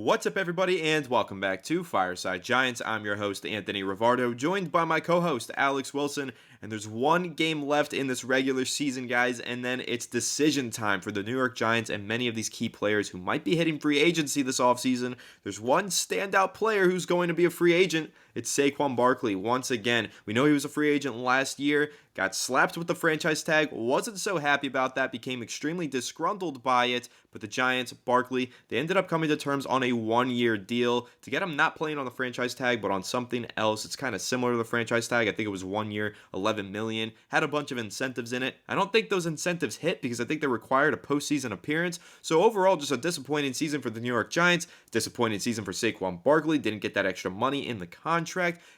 What's up, everybody, and welcome back to Fireside Giants. I'm your host, Anthony Rivardo, joined by my co-host, Alex Wilson, and there's one game left in this regular season, guys, and then it's decision time for the New York Giants and many of these key players who might be hitting free agency this offseason. There's one standout player who's going to be a free agent. It's Saquon Barkley. Once again, we know he was a free agent last year, got slapped with the franchise tag, wasn't so happy about that, became extremely disgruntled by it, but the Giants, Barkley, they ended up coming to terms on a one-year deal to get him not playing on the franchise tag, but on something else. It's kind of similar to the franchise tag. I think it was 1 year, $11 million, had a bunch of incentives in it. I don't think those incentives hit because I think they required a postseason appearance. So overall, just a disappointing season for the New York Giants, disappointing season for Saquon Barkley, didn't get that extra money in the contract,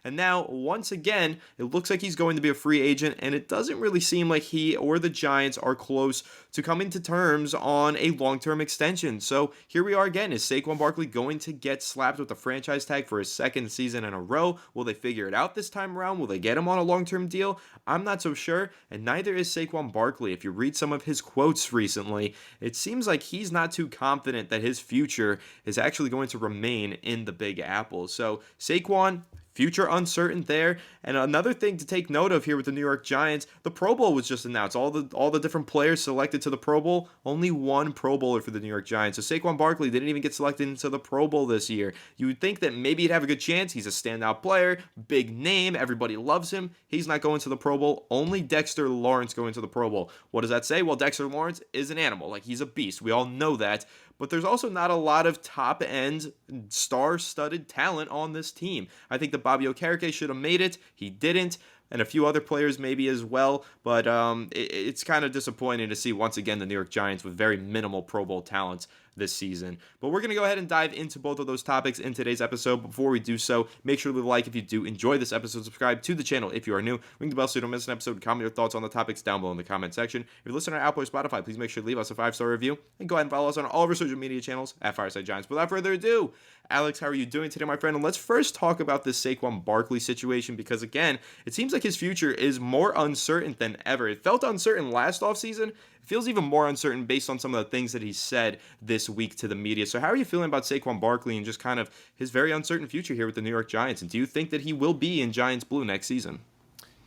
and now, once again, it looks like he's going to be a free agent, and it doesn't really seem like he or the Giants are close to coming to terms on a long-term extension. So here we are again. Is Saquon Barkley going to get slapped with the franchise tag for his second season in a row? Will they figure it out this time around? Will they get him on a long-term deal? I'm not so sure, and neither is Saquon Barkley. If you read some of his quotes recently, it seems like he's not too confident that his future is actually going to remain in the Big Apple. So Saquon, future uncertain there. And another thing to take note of here with the New York Giants, the Pro Bowl was just announced. All the different players selected to the Pro Bowl, only one Pro Bowler for the New York Giants. So Saquon Barkley didn't even get selected into the Pro Bowl this year. You would think that maybe he'd have a good chance. He's a standout player, big name, everybody loves him. He's not going to the Pro Bowl. Only Dexter Lawrence going to the Pro Bowl. What does that say? Well, Dexter Lawrence is an animal. Like, he's a beast. We all know that. But there's also not a lot of top-end, star-studded talent on this team. I think that Bobby Okereke should have made it. He didn't, and a few other players maybe as well. But it's kind of disappointing to see, once again, the New York Giants with very minimal Pro Bowl talent this season. But we're going to go ahead and dive into both of those topics in today's episode. Before we do so, make sure to like if you do enjoy this episode, subscribe to the channel if you are new, ring the bell so you don't miss an episode, comment your thoughts on the topics down below in the comment section. If you listen on Apple or Spotify, please make sure to leave us a 5-star review, and go ahead and follow us on all of our social media channels at Fireside Giants. Without further ado, Alex, how are you doing today, my friend? And let's first talk about this Saquon Barkley situation, because again, it seems like his future is more uncertain than ever. It felt uncertain last offseason. It feels even more uncertain based on some of the things that he said this week to the media. So how are you feeling about Saquon Barkley and just kind of his very uncertain future here with the New York Giants? And do you think that he will be in Giants blue next season?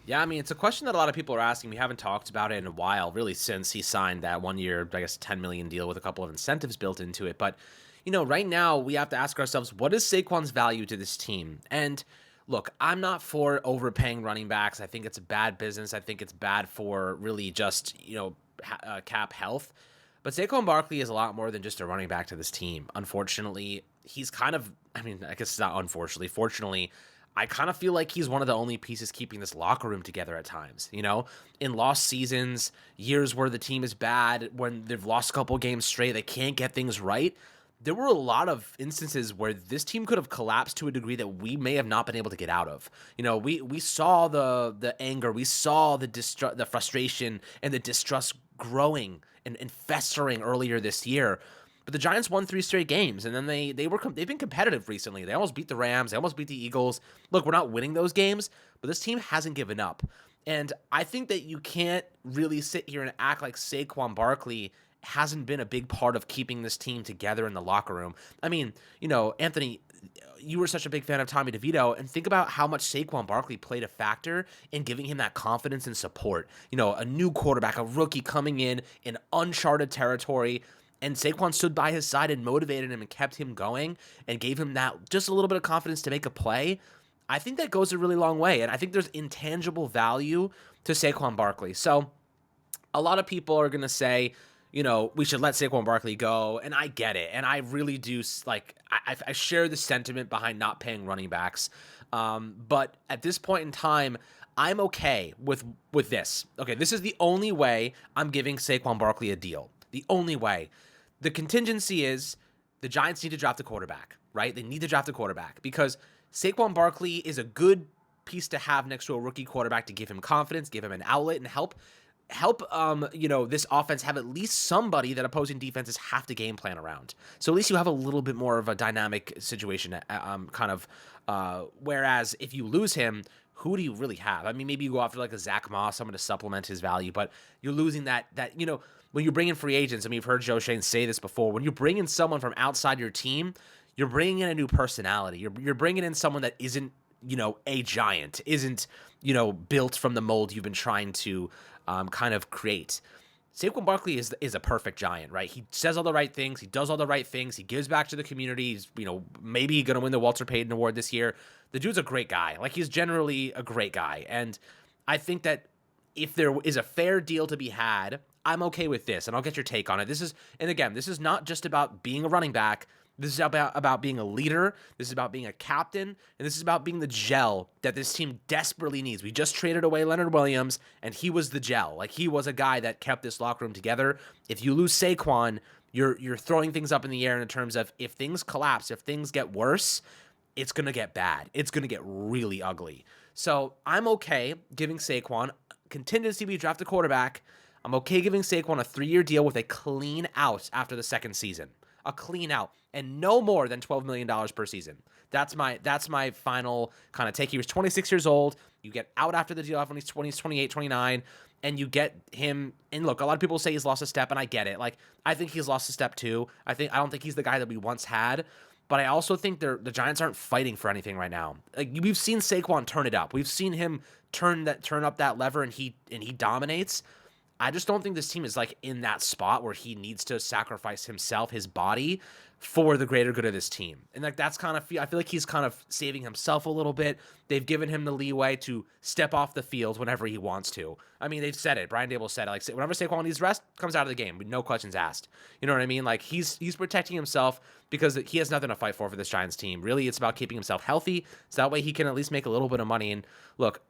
Yeah, I mean, it's a question that a lot of people are asking. We haven't talked about it in a while, really, since he signed that 1 year, I guess, $10 million deal with a couple of incentives built into it. But, you know, right now we have to ask ourselves, what is Saquon's value to this team? And look, I'm not for overpaying running backs. I think it's a bad business. I think it's bad for really just, cap health. But Saquon Barkley is a lot more than just a running back to this team. Unfortunately, he's kind of, I guess it's not unfortunately, fortunately, I kind of feel like he's one of the only pieces keeping this locker room together at times. In lost seasons, years where the team is bad, when they've lost a couple games straight, they can't get things right. There were a lot of instances where this team could have collapsed to a degree that we may have not been able to get out of. We saw the anger, we saw the frustration and the distrust growing and festering earlier this year. But the Giants won 3 straight games, and then they've been competitive recently. They almost beat the Rams, they almost beat the Eagles. Look, we're not winning those games, but this team hasn't given up. And I think that you can't really sit here and act like Saquon Barkley hasn't been a big part of keeping this team together in the locker room. I mean, Anthony, you were such a big fan of Tommy DeVito, and think about how much Saquon Barkley played a factor in giving him that confidence and support. A new quarterback, a rookie coming in uncharted territory, and Saquon stood by his side and motivated him and kept him going and gave him that just a little bit of confidence to make a play. I think that goes a really long way, and I think there's intangible value to Saquon Barkley. So a lot of people are going to say, we should let Saquon Barkley go, and I get it, and I really do, I share the sentiment behind not paying running backs, but at this point in time, I'm okay with this. Okay, this is the only way I'm giving Saquon Barkley a deal. The only way. The contingency is the Giants need to draft a quarterback, right? They need to draft a quarterback because Saquon Barkley is a good piece to have next to a rookie quarterback to give him confidence, give him an outlet, and help this offense have at least somebody that opposing defenses have to game plan around. So at least you have a little bit more of a dynamic situation, whereas if you lose him, who do you really have? I mean, maybe you go after like a Zach Moss, someone to supplement his value, but you're losing that when you bring in free agents, I mean, you've heard Joe Shane say this before, when you bring in someone from outside your team, you're bringing in a new personality. You're bringing in someone that isn't, a giant, isn't, built from the mold you've been trying to kind of create. Saquon Barkley is a perfect giant, right? He says all the right things. He does all the right things. He gives back to the community. He's, maybe going to win the Walter Payton Award this year. The dude's a great guy. Like, he's generally a great guy. And I think that if there is a fair deal to be had, I'm okay with this. And I'll get your take on it. This is not just about being a running back. This is about being a leader. This is about being a captain. And this is about being the gel that this team desperately needs. We just traded away Leonard Williams, and he was the gel. Like, he was a guy that kept this locker room together. If you lose Saquon, you're throwing things up in the air in terms of, if things collapse, if things get worse, it's going to get bad. It's going to get really ugly. So I'm okay giving Saquon contingency. We draft a quarterback. I'm okay giving Saquon a 3-year deal with a clean out after the second season. A clean out, and no more than $12 million per season. That's my final kind of take. He was 26 years old. You get out after the deal when he's 28, 29, and you get him. And look, a lot of people say he's lost a step, and I get it. Like, I think he's lost a step too. I don't think he's the guy that we once had. But I also think the Giants aren't fighting for anything right now. Like, we've seen Saquon turn it up. We've seen him turn up that lever, and he dominates. I just don't think this team is like in that spot where he needs to sacrifice himself, his body, for the greater good of this team. And like, that's kind of, I feel like he's kind of saving himself a little bit. They've given him the leeway to step off the field whenever he wants to. I mean, they've said it. Brian Dable said it. Like, whenever Saquon needs rest, comes out of the game with no questions asked. You know what I mean? Like, he's protecting himself because he has nothing to fight for this Giants team. Really, it's about keeping himself healthy, so that way he can at least make a little bit of money. And look,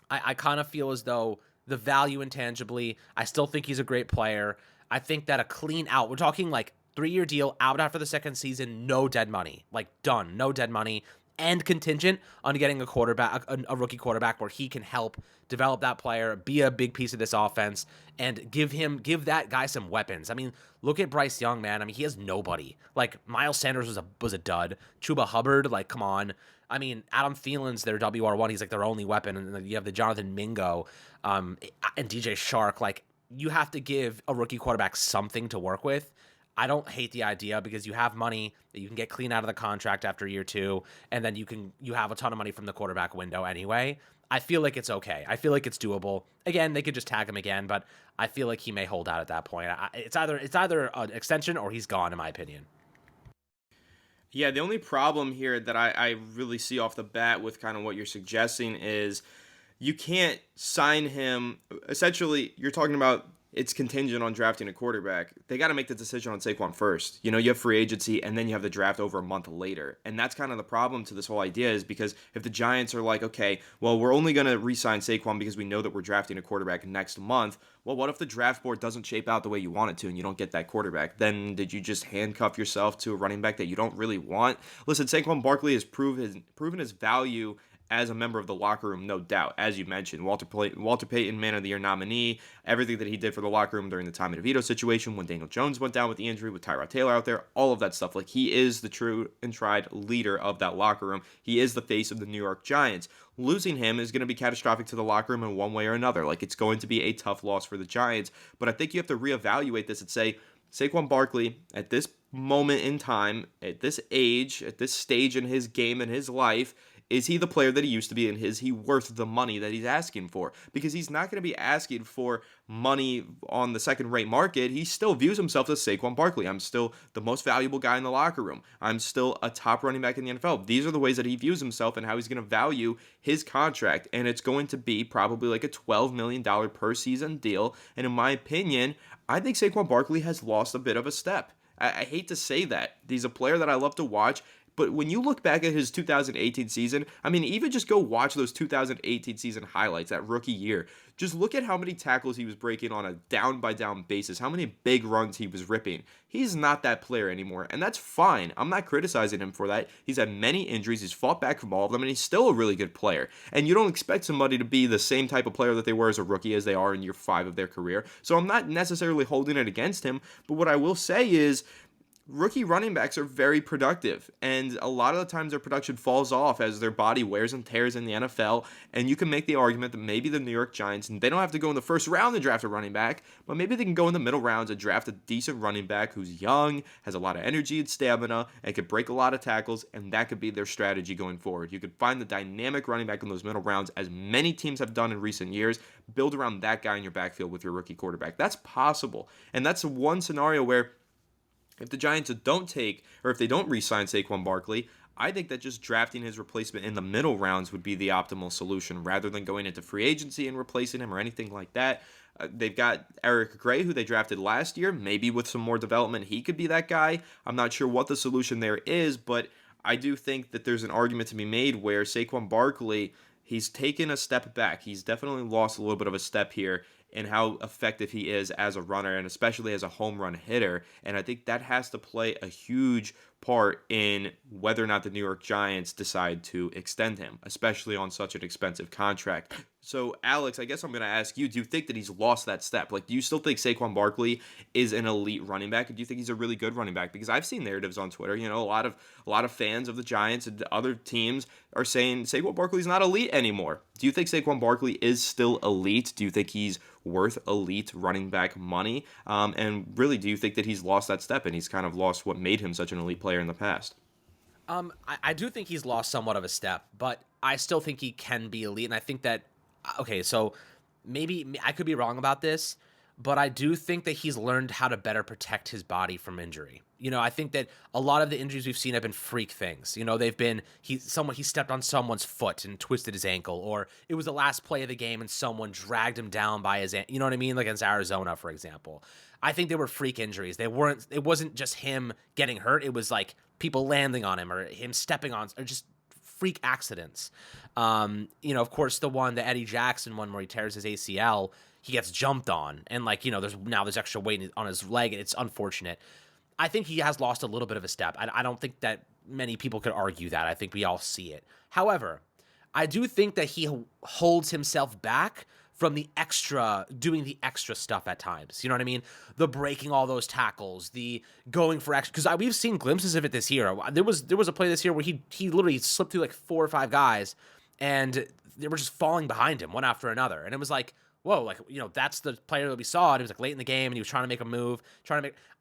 I kind of feel as though the value intangibly, I still think he's a great player. I think that a clean out, we're talking like 3-year deal, out after the second season, no dead money, like done, no dead money, and contingent on getting a quarterback, a rookie quarterback where he can help develop that player, be a big piece of this offense, and give that guy some weapons. I mean, look at Bryce Young, man. I mean, he has nobody. Like, Miles Sanders was a dud. Chuba Hubbard, like, come on. I mean, Adam Thielen's their WR1. He's like their only weapon. And then you have the Jonathan Mingo and DJ Shark. Like, you have to give a rookie quarterback something to work with. I don't hate the idea because you have money that you can get clean out of the contract after year 2, and then you have a ton of money from the quarterback window anyway. I feel like it's okay. I feel like it's doable. Again, they could just tag him again, but I feel like he may hold out at that point. It's either an extension or he's gone, in my opinion. Yeah, the only problem here that I really see off the bat with kind of what you're suggesting is you can't sign him. Essentially, you're talking about it's contingent on drafting a quarterback. They got to make the decision on Saquon first. You have free agency, and then you have the draft over a month later. And that's kind of the problem to this whole idea, is because if the Giants are like, okay, well, we're only going to re-sign Saquon because we know that we're drafting a quarterback next month. Well, what if the draft board doesn't shape out the way you want it to and you don't get that quarterback? Then did you just handcuff yourself to a running back that you don't really want? Listen, Saquon Barkley has proven his value as a member of the locker room, no doubt. As you mentioned, Walter Payton, Man of the Year nominee, everything that he did for the locker room during the Tommy DeVito situation, when Daniel Jones went down with the injury, with Tyrod Taylor out there, all of that stuff. Like, he is the true and tried leader of that locker room. He is the face of the New York Giants. Losing him is going to be catastrophic to the locker room in one way or another. Like, it's going to be a tough loss for the Giants. But I think you have to reevaluate this and say, Saquon Barkley, at this moment in time, at this age, at this stage in his game and his life, is he the player that he used to be, and is he worth the money that he's asking for? Because he's not going to be asking for money on the second-rate market. He still views himself as Saquon Barkley. I'm still the most valuable guy in the locker room. I'm still a top running back in the NFL. These are the ways that he views himself and how he's going to value his contract, and it's going to be probably like a $12 million per season deal. And in my opinion, I think Saquon Barkley has lost a bit of a step. I hate to say that. He's a player that I love to watch. But when you look back at his 2018 season, I mean, even just go watch those 2018 season highlights, that rookie year. Just look at how many tackles he was breaking on a down-by-down basis, how many big runs he was ripping. He's not that player anymore, and that's fine. I'm not criticizing him for that. He's had many injuries. He's fought back from all of them, and he's still a really good player. And you don't expect somebody to be the same type of player that they were as a rookie as they are in year 5 of their career. So I'm not necessarily holding it against him, but what I will say is, rookie running backs are very productive, and a lot of the times their production falls off as their body wears and tears in the NFL. And you can make the argument that maybe the New York Giants, and they don't have to go in the first round to draft a running back, but maybe they can go in the middle rounds and draft a decent running back who's young, has a lot of energy and stamina, and could break a lot of tackles, and that could be their strategy going forward. You could find the dynamic running back in those middle rounds, as many teams have done in recent years. Build around that guy in your backfield with your rookie quarterback. That's possible, and that's one scenario where if the Giants don't take, or if they don't re-sign Saquon Barkley, I think that just drafting his replacement in the middle rounds would be the optimal solution rather than going into free agency and replacing him or anything like that. They've got Eric Gray, who they drafted last year. Maybe with some more development, he could be that guy. I'm not sure what the solution there is, but I do think that there's an argument to be made where Saquon Barkley, he's taken a step back. He's definitely lost a little bit of a step here in how effective he is as a runner and especially as a home run hitter. And I think that has to play a huge part in whether or not the New York Giants decide to extend him, especially on such an expensive contract. So, Alex, I guess I'm going to ask you, do you think that he's lost that step? Like, do you still think Saquon Barkley is an elite running back? Or do you think he's a really good running back? Because I've seen narratives on Twitter, a lot of fans of the Giants and other teams are saying Saquon Barkley's not elite anymore. Do you think Saquon Barkley is still elite? Do you think he's worth elite running back money? And really, do you think that he's lost that step and he's kind of lost what made him such an elite player in the past? I do think he's lost somewhat of a step, but I still think he can be elite. And I think that, okay, so maybe I could be wrong about this, but I do think that he's learned how to better protect his body from injury. I think that a lot of the injuries we've seen have been freak things. They've been he stepped on someone's foot and twisted his ankle, or it was the last play of the game and someone dragged him down by his ankle. You know what I mean? Like against Arizona, for example. I think they were freak injuries. It wasn't just him getting hurt. It was like people landing on him or him stepping on, or just freak accidents. Of course, the Eddie Jackson one where he tears his ACL, he gets jumped on, and there's extra weight on his leg, and it's unfortunate. I think he has lost a little bit of a step. I don't think that many people could argue that. I think we all see it. However, I do think that he holds himself back from doing the extra stuff at times. You know what I mean? The breaking all those tackles, the going for extra, because we've seen glimpses of it this year. There was a play this year where he literally slipped through like 4 or 5 guys, and they were just falling behind him one after another. And it was like, whoa, that's the player that we saw. And he was like late in the game, and he was trying to make a move,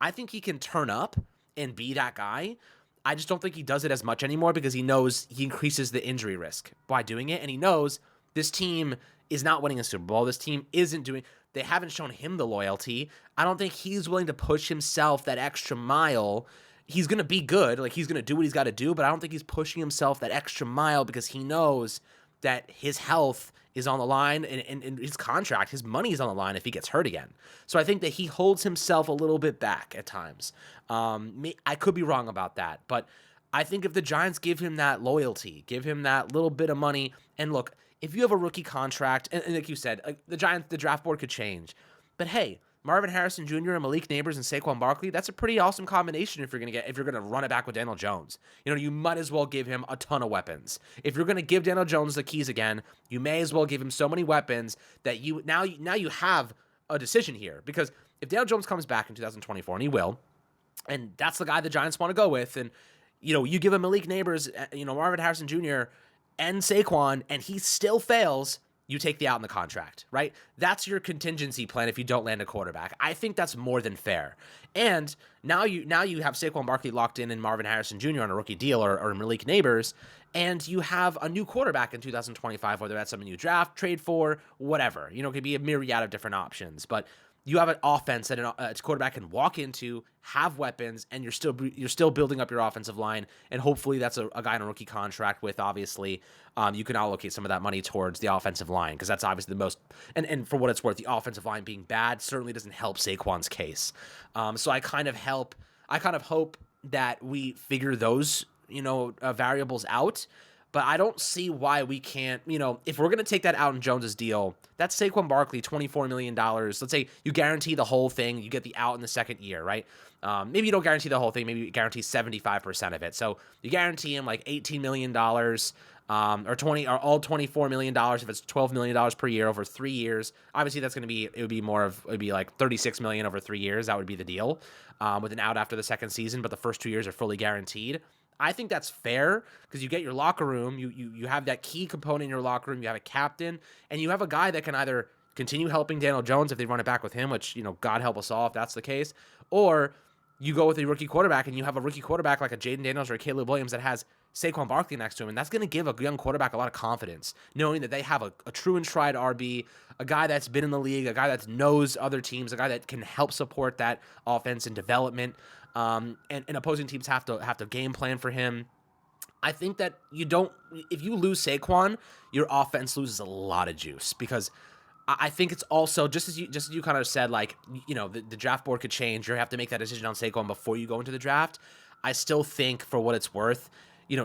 I think he can turn up and be that guy. I just don't think he does it as much anymore because he knows he increases the injury risk by doing it, and he knows this team is not winning a Super Bowl. This team they haven't shown him the loyalty. I don't think he's willing to push himself that extra mile. He's going to be good. Like, he's going to do what he's got to do, but I don't think he's pushing himself that extra mile because he knows that his health is on the line and his contract, his money is on the line if he gets hurt again. So I think that he holds himself a little bit back at times. I could be wrong about that, but I think if the Giants give him that loyalty, give him that little bit of money, and look, if you have a rookie contract, and like you said, the draft board could change, but hey, Marvin Harrison Jr. and Malik Neighbors and Saquon Barkley, that's a pretty awesome combination if you're gonna run it back with Daniel Jones. You might as well give him a ton of weapons. If you're gonna give Daniel Jones the keys again, you may as well give him so many weapons that you have a decision here. Because if Daniel Jones comes back in 2024, and he will, and that's the guy the Giants want to go with, and you give him Malik Neighbors, Marvin Harrison Jr. and Saquon, and he still fails, you take the out in the contract, right? That's your contingency plan if you don't land a quarterback. I think that's more than fair. And now you have Saquon Barkley locked in and Marvin Harrison Jr. on a rookie deal or Malik Neighbors, and you have a new quarterback in 2025, whether that's something you draft, trade for, whatever. It could be a myriad of different options, but you have an offense that a quarterback can walk into, have weapons, and you're still building up your offensive line. And hopefully that's a guy on a rookie contract with, obviously, you can allocate some of that money towards the offensive line because that's obviously the most. And for what it's worth, the offensive line being bad certainly doesn't help Saquon's case. So I kind of hope that we figure those variables out. But I don't see why we can't, if we're going to take that out in Jones's deal, that's Saquon Barkley, $24 million. Let's say you guarantee the whole thing, you get the out in the second year, right? Maybe you don't guarantee the whole thing, maybe you guarantee 75% of it. So you guarantee him like $18 million, or all $24 million if it's $12 million per year over 3 years. Obviously it would be like $36 million over 3 years. That would be the deal, with an out after the second season, but the first 2 years are fully guaranteed. I think that's fair because you get your locker room, you have that key component in your locker room, you have a captain, and you have a guy that can either continue helping Daniel Jones if they run it back with him, which, God help us all if that's the case, or you go with a rookie quarterback and you have a rookie quarterback like a Jaden Daniels or a Caleb Williams that has Saquon Barkley next to him, and that's going to give a young quarterback a lot of confidence, knowing that they have a true and tried RB, a guy that's been in the league, a guy that knows other teams, a guy that can help support that offense and development. And opposing teams have to game plan for him. I think that if you lose Saquon, your offense loses a lot of juice because I think it's also just as you kind of said, like, the draft board could change. You have to make that decision on Saquon before you go into the draft. I still think, for what it's worth,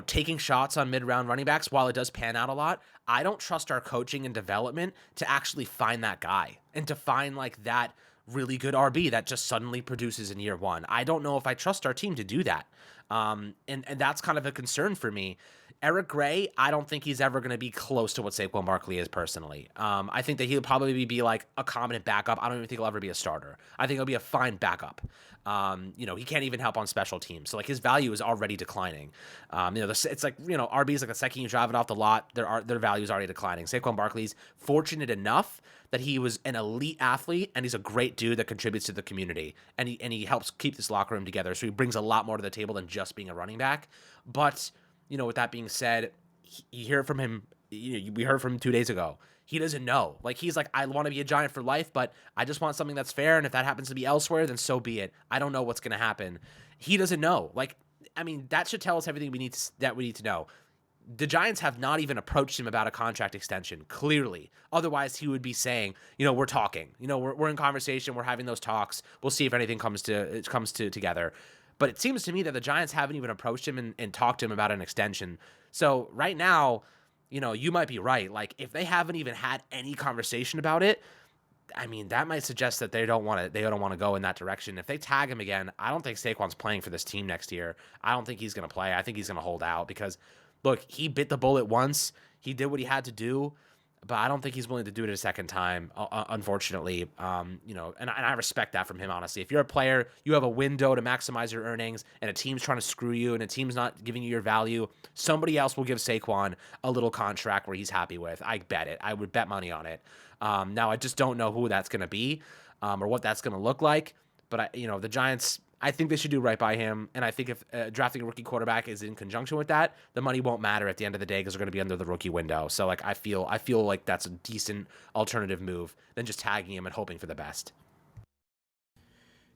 taking shots on mid-round running backs, while it does pan out a lot, I don't trust our coaching and development to actually find that guy and to find like that really good RB that just suddenly produces in year one. I don't know if I trust our team to do that. And that's kind of a concern for me. Eric Gray, I don't think he's ever going to be close to what Saquon Barkley is personally. I think that he'll probably be like a competent backup. I don't even think he'll ever be a starter. I think he'll be a fine backup. He can't even help on special teams. So like his value is already declining. It's like, RBs, like the second you drive it off the lot, their value is already declining. Saquon Barkley's fortunate enough that he was an elite athlete and he's a great dude that contributes to the community and he helps keep this locker room together. So he brings a lot more to the table than just being a running back. But with that being said, you hear from him. We heard from him 2 days ago. He doesn't know. Like, he's like, I want to be a Giant for life, but I just want something that's fair. And if that happens to be elsewhere, then so be it. I don't know what's going to happen. He doesn't know. Like, I mean, that should tell us everything we need to know. The Giants have not even approached him about a contract extension, clearly. Otherwise, he would be saying, we're talking. We're in conversation. We're having those talks. We'll see if anything comes together. But it seems to me that the Giants haven't even approached him and talked to him about an extension. So right now, you might be right. Like, if they haven't even had any conversation about it, I mean, that might suggest that they don't want to go in that direction. If they tag him again, I don't think Saquon's playing for this team next year. I don't think he's going to play. I think he's going to hold out because, look, he bit the bullet once. He did what he had to do. But I don't think he's willing to do it a second time, unfortunately. And I respect that from him, honestly. If you're a player, you have a window to maximize your earnings, and a team's trying to screw you, and a team's not giving you your value, somebody else will give Saquon a little contract where he's happy with. I bet it. I would bet money on it. Now, I just don't know who that's going to be or what that's going to look like. But, the Giants, I think they should do right by him. And I think if drafting a rookie quarterback is in conjunction with that, the money won't matter at the end of the day because they're going to be under the rookie window. So, like, I feel like that's a decent alternative move than just tagging him and hoping for the best.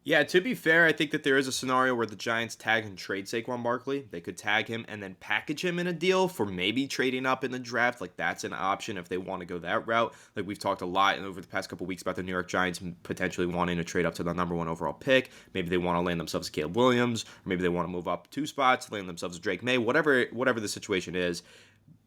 Yeah, to be fair, I think that there is a scenario where the Giants tag and trade Saquon Barkley. They could tag him and then package him in a deal for maybe trading up in the draft. Like, that's an option if they want to go that route. Like, we've talked a lot over the past couple weeks about the New York Giants potentially wanting to trade up to the number one overall pick. Maybe they want to land themselves Caleb Williams, or maybe they want to move up 2 spots, land themselves Drake May, whatever the situation is.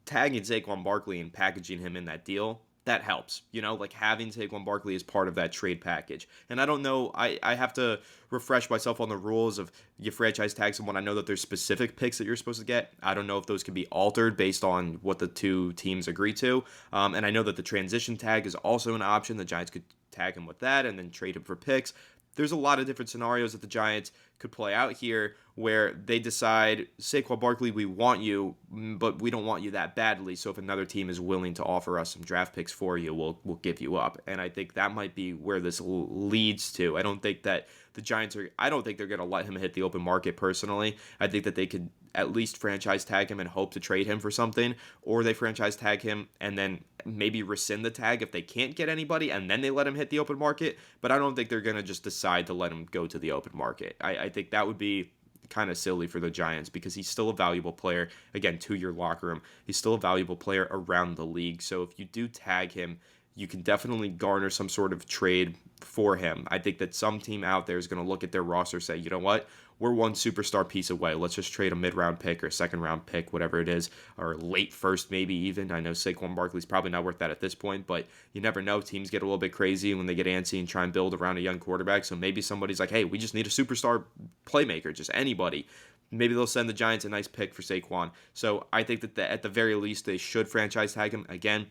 Tagging Saquon Barkley and packaging him in that deal, that helps, like having Saquon Barkley as part of that trade package. And I don't know, I have to refresh myself on the rules of you franchise tag someone. I know that there's specific picks that you're supposed to get. I don't know if those can be altered based on what the two teams agree to. And I know that the transition tag is also an option. The Giants could tag him with that and then trade him for picks. There's a lot of different scenarios that the Giants could play out here where they decide, Saquon Barkley, we want you, but we don't want you that badly. So if another team is willing to offer us some draft picks for you, we'll give you up. And I think that might be where this leads to. I don't think that the Giants I don't think they're going to let him hit the open market personally. I think that they could at least franchise tag him and hope to trade him for something, or they franchise tag him and then maybe rescind the tag if they can't get anybody, and then they let him hit the open market. But I don't think they're going to just decide to let him go to the open market. I think that would be kind of silly for the Giants because he's still a valuable player, again, to your locker room. He's still a valuable player around the league. So if you do tag him, you can definitely garner some sort of trade for him. I think that some team out there is going to look at their roster and say, you know what? We're one superstar piece away. Let's just trade a mid-round pick or a second-round pick, whatever it is, or late first maybe even. I know Saquon Barkley's probably not worth that at this point, but you never know. Teams get a little bit crazy when they get antsy and try and build around a young quarterback. So maybe somebody's like, hey, we just need a superstar playmaker, just anybody. Maybe they'll send the Giants a nice pick for Saquon. So I think that at the very least, they should franchise tag him. Again,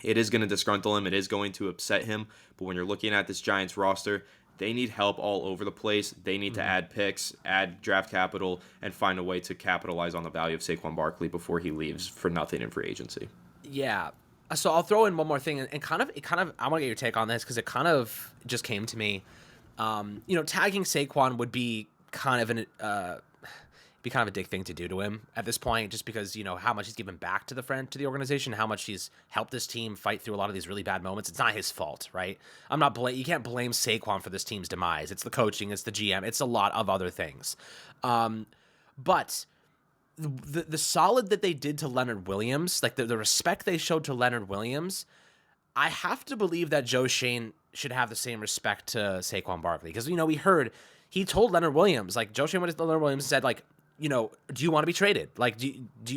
it is going to disgruntle him. It is going to upset him. But when you're looking at this Giants roster, they need help all over the place. They need to add picks, add draft capital, and find a way to capitalize on the value of Saquon Barkley before he leaves for nothing in free agency. Yeah. So I'll throw in one more thing, and I want to get your take on this because it kind of just came to me. Tagging Saquon would be kind of a dick thing to do to him at this point, just because how much he's given back to the organization, how much he's helped this team fight through a lot of these really bad moments. It's not his fault, right? You can't blame Saquon for this team's demise. It's the coaching, it's the GM, it's a lot of other things. But the solid that they did to Leonard Williams, like the respect they showed to Leonard Williams, I have to believe that Joe Schoen should have the same respect to Saquon Barkley, because we heard he told Leonard Williams, like Joe Schoen went to Leonard Williams and said, like, do you want to be traded? Like,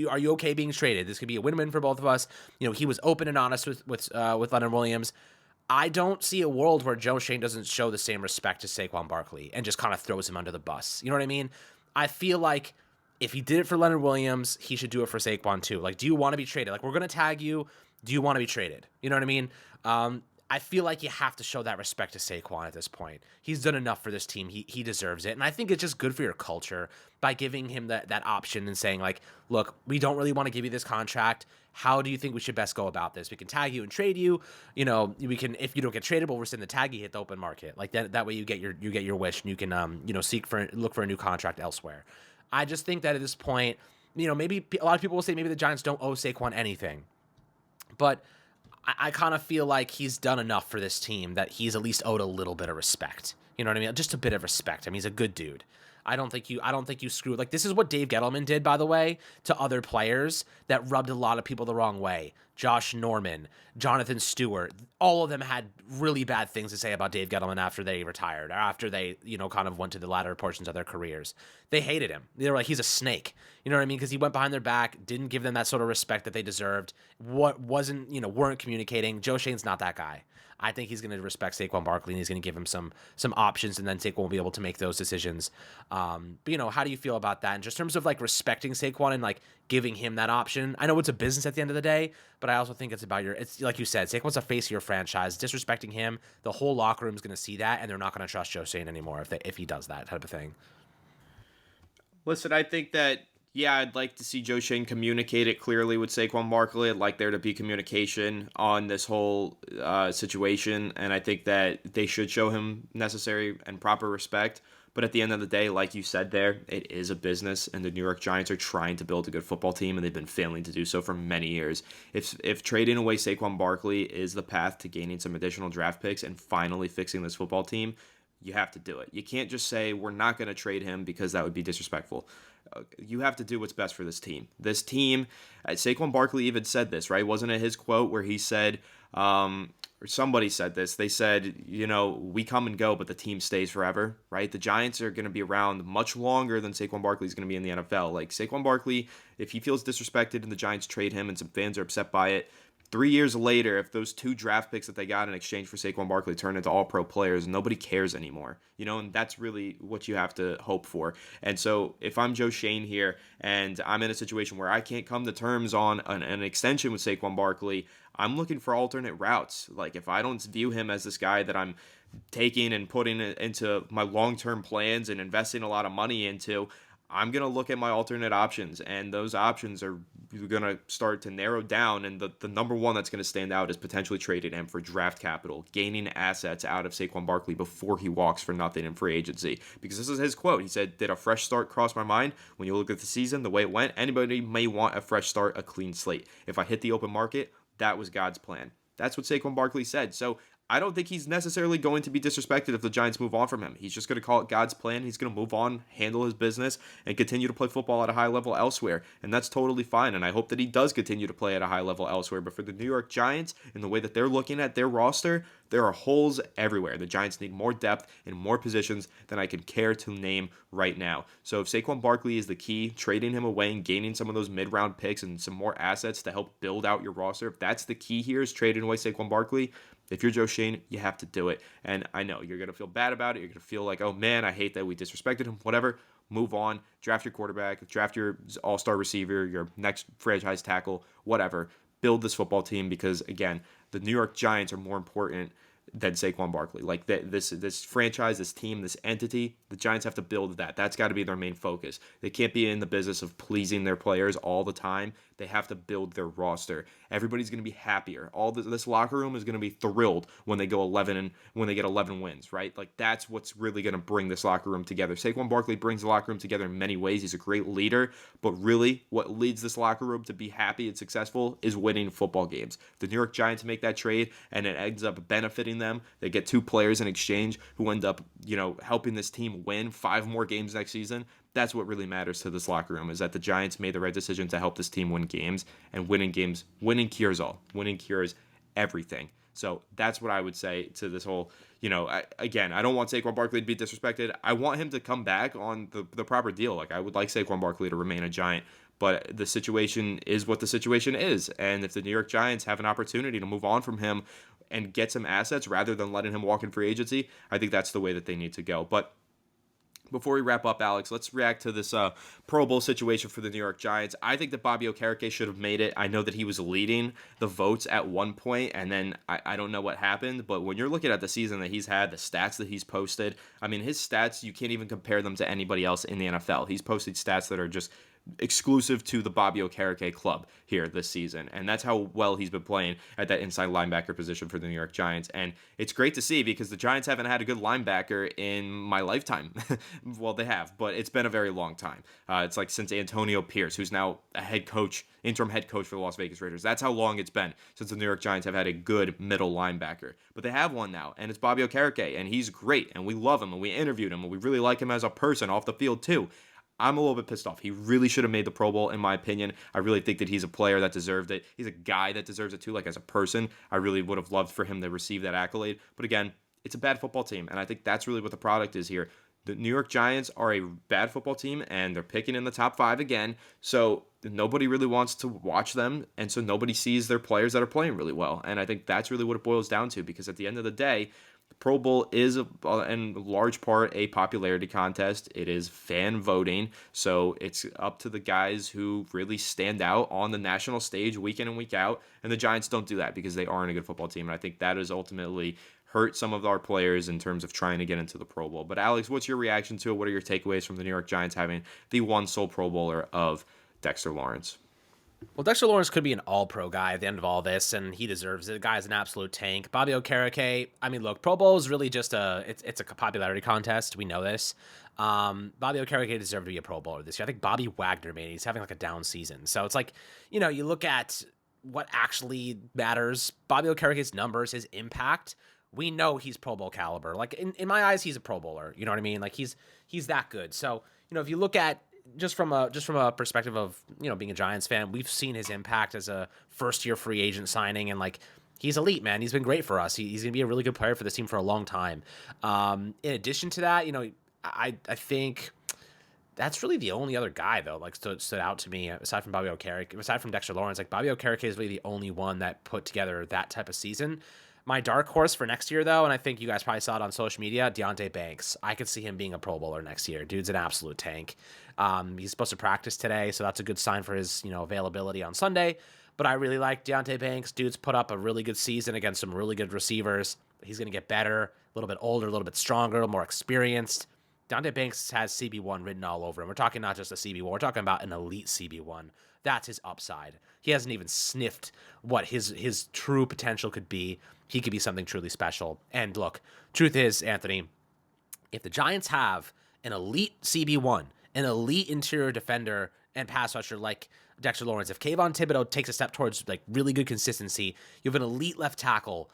are you okay being traded? This could be a win-win for both of us. He was open and honest with Leonard Williams. I don't see a world where Joe Schoen doesn't show the same respect to Saquon Barkley and just kind of throws him under the bus. You know what I mean? I feel like if he did it for Leonard Williams, he should do it for Saquon too. Like, do you want to be traded? Like, we're going to tag you. Do you want to be traded? You know what I mean? I feel like you have to show that respect to Saquon at this point. He's done enough for this team. He deserves it. And I think it's just good for your culture by giving him that option and saying, like, look, we don't really want to give you this contract. How do you think we should best go about this? We can tag you and trade you. We can, if you don't get traded, we'll rescind the tag, you hit the open market. Like that way you get your wish, and you can look for a new contract elsewhere. I just think that at this point, maybe a lot of people will say maybe the Giants don't owe Saquon anything. But I kind of feel like he's done enough for this team that he's at least owed a little bit of respect. You know what I mean? Just a bit of respect. I mean, he's a good dude. I don't think you screw. Like, this is what Dave Gettleman did, by the way, to other players that rubbed a lot of people the wrong way. Josh Norman, Jonathan Stewart, all of them had really bad things to say about Dave Gettleman after they retired, or after they, kind of went to the latter portions of their careers. They hated him. They were like, he's a snake. You know what I mean? Because he went behind their back, didn't give them that sort of respect that they deserved. Weren't communicating. Joe Schoen's not that guy. I think he's going to respect Saquon Barkley, and he's going to give him some options, and then Saquon will be able to make those decisions. But how do you feel about that? And just in terms of like respecting Saquon and like giving him that option, I know it's a business at the end of the day, but I also think it's like you said, Saquon's the face of your franchise. Disrespecting him, the whole locker room is going to see that, and they're not going to trust Joe Schoen anymore if he does that type of thing. Listen, I think that, yeah, I'd like to see Joe Schoen communicate it clearly with Saquon Barkley. I'd like there to be communication on this whole situation, and I think that they should show him necessary and proper respect. But at the end of the day, like you said there, it is a business, and the New York Giants are trying to build a good football team, and they've been failing to do so for many years. If trading away Saquon Barkley is the path to gaining some additional draft picks and finally fixing this football team, you have to do it. You can't just say, we're not going to trade him, because that would be disrespectful. You have to do what's best for this team. This team, Saquon Barkley even said this, right? Wasn't it his quote where he said, or somebody said this, they said, we come and go, but the team stays forever, right? The Giants are going to be around much longer than Saquon Barkley is going to be in the NFL. Like, Saquon Barkley, if he feels disrespected and the Giants trade him and some fans are upset by it, 3 years later, if those 2 draft picks that they got in exchange for Saquon Barkley turn into all-pro players, nobody cares anymore. And that's really what you have to hope for. And so if I'm Joe Schoen here and I'm in a situation where I can't come to terms on an extension with Saquon Barkley, I'm looking for alternate routes. Like, if I don't view him as this guy that I'm taking and putting into my long-term plans and investing a lot of money into, I'm going to look at my alternate options, and those options are going to start to narrow down, and the number one that's going to stand out is potentially trading him for draft capital, gaining assets out of Saquon Barkley before he walks for nothing in free agency. Because this is his quote. He said, did a fresh start cross my mind? When you look at the season, the way it went, anybody may want a fresh start, a clean slate. If I hit the open market, that was God's plan. That's what Saquon Barkley said. So I don't think he's necessarily going to be disrespected if the Giants move on from him. He's just going to call it God's plan. He's going to move on, handle his business, and continue to play football at a high level elsewhere. And that's totally fine. And I hope that he does continue to play at a high level elsewhere. But for the New York Giants, in the way that they're looking at their roster, there are holes everywhere. The Giants need more depth in more positions than I can care to name right now. So if Saquon Barkley is the key, trading him away and gaining some of those mid-round picks and some more assets to help build out your roster, if that's the key here is trading away Saquon Barkley, if you're Joe Schoen, you have to do it. And I know you're going to feel bad about it. You're going to feel like, oh man, I hate that we disrespected him. Whatever. Move on. Draft your quarterback. Draft your all-star receiver, your next franchise tackle, whatever. Build this football team because, again, the New York Giants are more important than Saquon Barkley. Like this franchise, this team, this entity, the Giants have to build that. That's got to be their main focus. They can't be in the business of pleasing their players all the time. They have to build their roster. Everybody's going to be happier. All this locker room is going to be thrilled when they go 11 and when they get 11 wins, right? Like that's what's really going to bring this locker room together. Saquon Barkley brings the locker room together in many ways. He's a great leader, but really what leads this locker room to be happy and successful is winning football games. If the New York Giants make that trade and it ends up benefiting them, they get 2 players in exchange who end up, helping this team win 5 more games next season. That's what really matters to this locker room, is that the Giants made the right decision to help this team win games, and winning cures all. Winning cures everything. So that's what I would say to this whole, I don't want Saquon Barkley to be disrespected. I want him to come back on the proper deal. Like, I would like Saquon Barkley to remain a Giant, but the situation is what the situation is. And if the New York Giants have an opportunity to move on from him and get some assets rather than letting him walk in free agency, I think that's the way that they need to go. But before we wrap up, Alex, let's react to this Pro Bowl situation for the New York Giants. I think that Bobby Okereke should have made it. I know that he was leading the votes at one point, and then I don't know what happened. But when you're looking at the season that he's had, the stats that he's posted, I mean, his stats, you can't even compare them to anybody else in the NFL. He's posted stats that are just exclusive to the Bobby Okereke club here this season. And that's how well he's been playing at that inside linebacker position for the New York Giants. And it's great to see because the Giants haven't had a good linebacker in my lifetime. Well, they have, but it's been a very long time. It's like since Antonio Pierce, who's now a interim head coach for the Las Vegas Raiders. That's how long it's been since the New York Giants have had a good middle linebacker. But they have one now, and it's Bobby Okereke, and he's great, and we love him, and we interviewed him, and we really like him as a person off the field too. I'm a little bit pissed off. He really should have made the Pro Bowl, in my opinion. I really think that he's a player that deserved it. He's a guy that deserves it too. Like, as a person, I really would have loved for him to receive that accolade. But again, it's a bad football team, and I think that's really what the product is here. The New York Giants are a bad football team, and they're picking in the top 5 again. So nobody really wants to watch them, and so nobody sees their players that are playing really well. And I think that's really what it boils down to, because at the end of the day, the Pro Bowl is, in large part, a popularity contest. It is fan voting, so it's up to the guys who really stand out on the national stage week in and week out, and the Giants don't do that because they aren't a good football team, and I think that is ultimately hurt some of our players in terms of trying to get into the Pro Bowl. But Alex, what's your reaction to it? What are your takeaways from the New York Giants having the one sole Pro Bowler of Dexter Lawrence? Well, Dexter Lawrence could be an all-pro guy at the end of all this, and he deserves it. The guy's an absolute tank. Bobby Okereke, I mean, look, Pro Bowl is really just it's a popularity contest. We know this. Bobby Okereke deserved to be a Pro Bowler this year. I think Bobby Wagner, man, he's having like a down season. So it's like, you look at what actually matters. Bobby Okereke's numbers, his impact, we know he's Pro Bowl caliber. Like, in my eyes, he's a Pro Bowler. You know what I mean? Like, he's that good. So, if you look at just from a perspective of, being a Giants fan, we've seen his impact as a first-year free agent signing, and, like, he's elite, man. He's been great for us. He's going to be a really good player for this team for a long time. In addition to that, I think that's really the only other guy, though, like, stood out to me, aside from Bobby Okereke, aside from Dexter Lawrence. Like, Bobby Okereke is really the only one that put together that type of season. My dark horse for next year, though, and I think you guys probably saw it on social media, Deonte Banks. I could see him being a Pro Bowler next year. Dude's an absolute tank. He's supposed to practice today, so that's a good sign for his, availability on Sunday. But I really like Deonte Banks. Dude's put up a really good season against some really good receivers. He's going to get better, a little bit older, a little bit stronger, a little more experienced. Deonte Banks has CB1 written all over him. We're talking not just a CB1. We're talking about an elite CB1. That's his upside. He hasn't even sniffed what his true potential could be. He could be something truly special. And look, truth is, Anthony, if the Giants have an elite CB1, an elite interior defender and pass rusher like Dexter Lawrence, if Kayvon Thibodeau takes a step towards like really good consistency, you have an elite left tackle,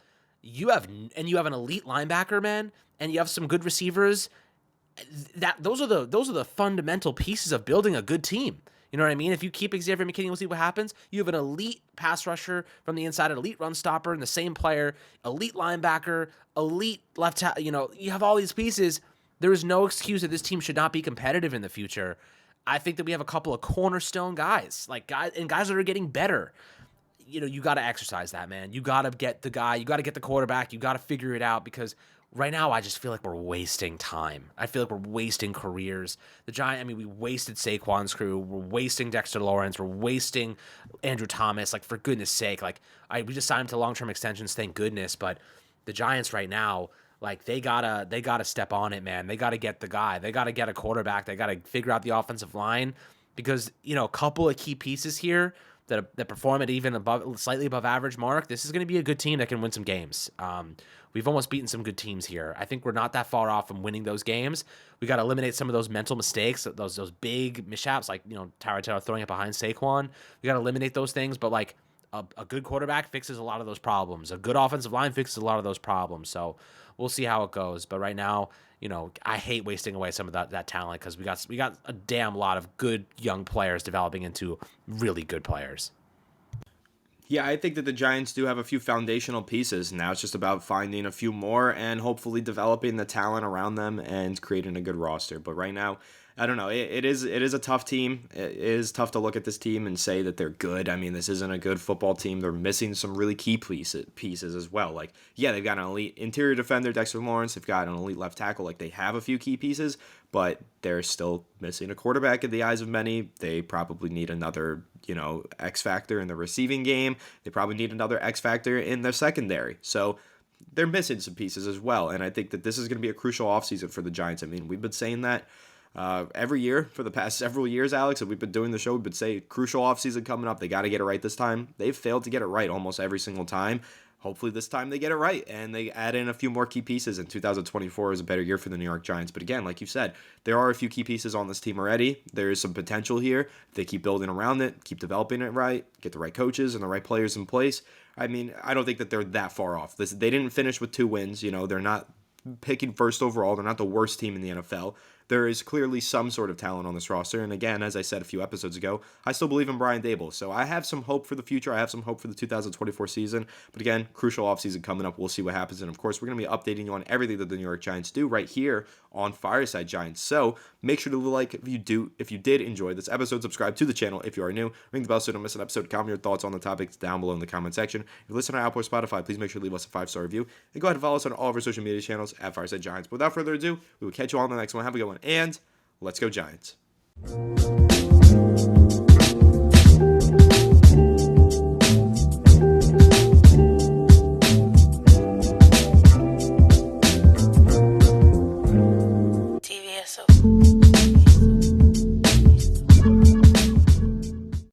you have an elite linebacker, man, and you have some good receivers. Those are the fundamental pieces of building a good team. You know what I mean? If you keep Xavier McKinney, we'll see what happens. You have an elite pass rusher from the inside, an elite run stopper, and the same player, elite linebacker, elite left tackle. You have all these pieces. There is no excuse that this team should not be competitive in the future. I think that we have a couple of cornerstone guys that are getting better. You got to exercise that, man. You got to get the guy. You got to get the quarterback. You got to figure it out, because right now I just feel like we're wasting time. I feel like we're wasting careers. We wasted Saquon's crew. We're wasting Dexter Lawrence. We're wasting Andrew Thomas. Like, for goodness sake, we just signed him to long-term extensions, thank goodness. But the Giants right now, they gotta step on it, man. They gotta get the guy. They gotta get a quarterback. They gotta figure out the offensive line, because a couple of key pieces here that perform at even slightly above average mark. This is going to be a good team that can win some games. We've almost beaten some good teams here. I think we're not that far off from winning those games. We got to eliminate some of those mental mistakes, those big mishaps, like Tyra Taylor throwing it behind Saquon. We got to eliminate those things, but a good quarterback fixes a lot of those problems. A good offensive line fixes a lot of those problems. So we'll see how it goes. But right now, I hate wasting away some of that talent, because we got a damn lot of good young players developing into really good players. Yeah, I think that the Giants do have a few foundational pieces. Now it's just about finding a few more and hopefully developing the talent around them and creating a good roster. But right now, I don't know. It is a tough team. It is tough to look at this team and say that they're good. I mean, this isn't a good football team. They're missing some really key pieces as well. They've got an elite interior defender, Dexter Lawrence. They've got an elite left tackle. They have a few key pieces, but they're still missing a quarterback in the eyes of many. They probably need another, X factor in the receiving game. They probably need another X factor in their secondary. So they're missing some pieces as well. And I think that this is going to be a crucial offseason for the Giants. I mean, we've been saying that every year for the past several years, Alex, that we've been doing the show. We've been saying crucial offseason coming up. They got to get it right this time. They've failed to get it right almost every single time. Hopefully this time they get it right and they add in a few more key pieces, and 2024 is a better year for the New York Giants. But again, like you said, there are a few key pieces on this team already. There is some potential here. If they keep building around it, keep developing it right, get the right coaches and the right players in place. I mean, I don't think that they're that far off. They didn't finish with 2 wins. They're not picking first overall. They're not the worst team in the NFL. There is clearly some sort of talent on this roster. And again, as I said a few episodes ago, I still believe in Brian Daboll. So I have some hope for the future. I have some hope for the 2024 season. But again, crucial offseason coming up. We'll see what happens. And of course, we're going to be updating you on everything that the New York Giants do right here on Fireside Giants. So make sure to like if you did enjoy this episode. Subscribe to the channel if you are new. Ring the bell so you don't miss an episode. Comment your thoughts on the topics down below in the comment section. If you listen on Apple or Spotify, please make sure to leave us a 5-star review. And go ahead and follow us on all of our social media channels at Fireside Giants. But without further ado, we will catch you all on the next one. Have a good one. And let's go Giants.